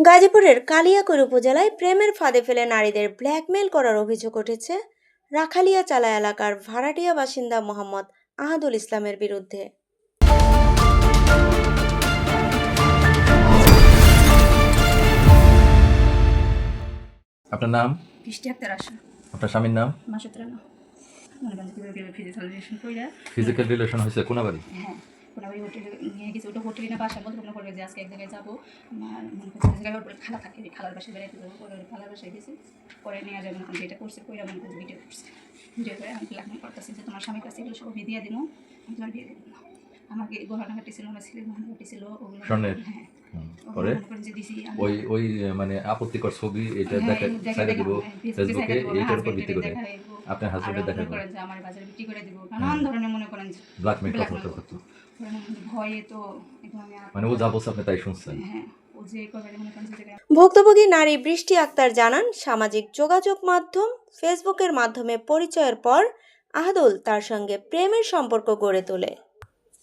গাজীপুরের কালিয়াকৈর উপজেলায় প্রেমের ফাঁদে ফেলে নারীদের ব্ল্যাকমেইল করার অভিযোগ উঠেছে রাখালিয়াচালা এলাকার ভাড়াটিয়া বাসিন্দা মোহাম্মদ আহাদুল ইসলামের বিরুদ্ধে। আপনার নাম? বৃষ্টি আক্তার আশা। আপনার স্বামীর নাম? মাসুদ রানা। মনে করেন কীভাবে ফিজিক্যাল রিলেশন কইরা ফিজিক্যাল রিলেশন হয়েছে কোনাবাড়ি? হ্যাঁ, কোনাবাড়ি হোটেলে নিয়ে গেছে। ওটা হোটেলে না বাসার মধ্যে মনে করবে যে আজকে এক জায়গায় যাবো। আমার মনে করছে যে জায়গায় খালা থাকে, ওই খালার বাসায় বেড়াইতে যাবো। পরে খালার বাসায় গেছে, পরে নিয়ে যাবে মনে যেটা করছে কইরা মনে করছে ভিডিও করছে। ভিডিও করে আমি ব্ল্যাকমেল করতেছি যে তোমার স্বামীর কাছে এগুলো সব দিয়ে দিব, আমি তোমার বিয়ে দেবো না। আমাকে গহনা ঘাটি ছিল, আমার ছেলে গহনা ঘাটি ছিল, ওগুলো স্বর্ণের? হ্যাঁ। পরে ওই মানে আপত্তিকর ছবি এটা দেখাই দিব ফেসবুকে, এইটার উপর ভিত্তি করে আপনার হাজবেন্ডের দেখা করেন যে আমার বাজারে বিক্রি করে দিব, নানান ধরনের মনে করেন যে ব্ল্যাকমেল করতে ভয়ে তো আমি মানে ও যা বলছে আপনি তাই শুনছেন। হ্যাঁ, ও যে করে মনে করেন যে ভুক্তভোগী নারী বৃষ্টি আক্তার জানান, সামাজিক যোগাযোগ মাধ্যম ফেসবুকের মাধ্যমে পরিচয়ের পর আহাদুল তার সঙ্গে প্রেমের সম্পর্ক গড়ে তোলে।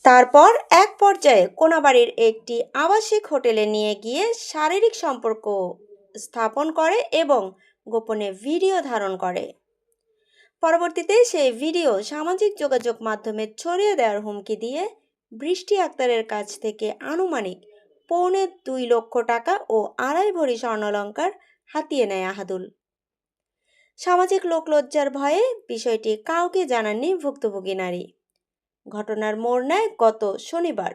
তারপর এক পর্যায়ে কোনাবাড়ির একটি আবাসিক হোটেলে নিয়ে গিয়ে শারীরিক সম্পর্ক স্থাপন করে এবং গোপনে ভিডিও ধারণ করে। পরবর্তীতে সেই ভিডিও সামাজিক যোগাযোগ মাধ্যমে ছড়িয়ে দেওয়ার হুমকি দিয়ে বৃষ্টি আক্তারের কাছ থেকে আনুমানিক 2.25 লক্ষ টাকা ও 2.5 ভরি স্বর্ণালংকার হাতিয়ে নেয় আহাদুল। সামাজিক লোকলজ্জার ভয়ে বিষয়টি কাউকে জানাননি ভুক্তভোগী নারী। ঘটনার মোড় নেয় গত শনিবার।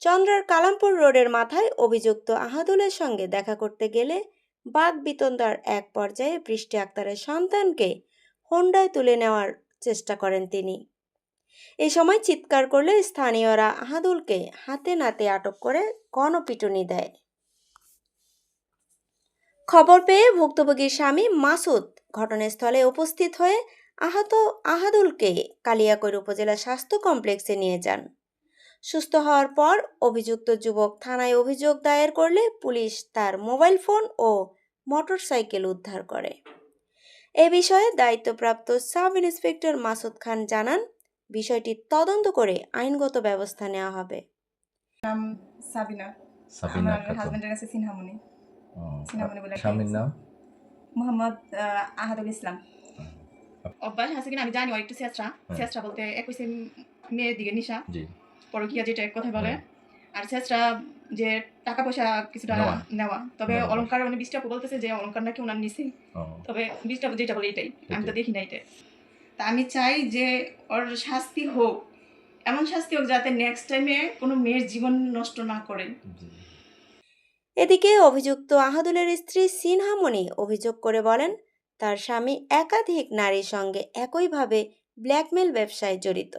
চন্দ্রার কালামপুর রোডের মাথায় অভিযুক্ত আহাদুলের সঙ্গে দেখা করতে গেলে বাকবিতণ্ডার এক পর্যায়ে বৃষ্টি আক্তারের সন্তানকে হোন্ডায় তুলে নেওয়ার চেষ্টা করেন তিনি। এই সময় চিৎকার করলে স্থানীয়রা আহাদুলকে হাতে নাতে আটক করে গণপিটুনি দেয়। খবর পেয়ে ভুক্তভোগীর স্বামী মাসুদ ঘটনাস্থলে উপস্থিত হয়ে আহত আহাদুলকে কালিয়াকৈর উপজেলা স্বাস্থ্য কমপ্লেক্সে নিয়ে যান। সুস্থ হওয়ার পর অভিযুক্ত যুবক থানায় অভিযোগ দায়ের করলে পুলিশ তার মোবাইল ফোন ও মোটরসাইকেল উদ্ধার করে। এ বিষয়ে দায়িত্বপ্রাপ্ত সাব ইন্সপেক্টর মাসুদ খান জানান, বিষয়টি তদন্ত করে আইনগত ব্যবস্থা নেওয়া হবে। নাম সাবিনা। আমার হাজবেন্ডের কাছে সিনহামণি বলে। স্বামীর নাম? মোহাম্মদ আহাদুল ইসলাম। অভ্যাস আছে কিনা আমি জানি, একটু চেষ্টা বলতে একই মেয়ের দিকে নিশা পরকিয়া যেটা এক কথা বলে, আর চেষ্টা যে টাকা পয়সা কিছুটা নেওয়া। তবে অলংকার মানে 20 টাকা বলতেছে যে অলংকার নাকি ওনার নিছে, তবে 20 টাকা যেটা বলে এটাই, আমি তো দেখি না এটা। তা আমি চাই যে ওর শাস্তি হোক, এমন শাস্তি হোক যাতে নেক্সট টাইমে কোনো মেয়ের জীবন নষ্ট না করে। এদিকে অভিযুক্ত আহাদুলের স্ত্রী সিনহামণি অভিযোগ করে বলেন, তার স্বামী একাধিক নারীর সঙ্গে একইভাবে ব্ল্যাকমেল ব্যবসায় জড়িত।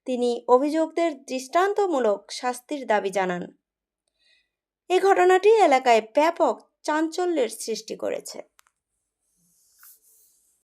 তিনি অভিযুক্তদের দৃষ্টান্তমূলক শাস্তির দাবি জানান। এই ঘটনাটি এলাকায় ব্যাপক চাঞ্চল্যের সৃষ্টি করেছে।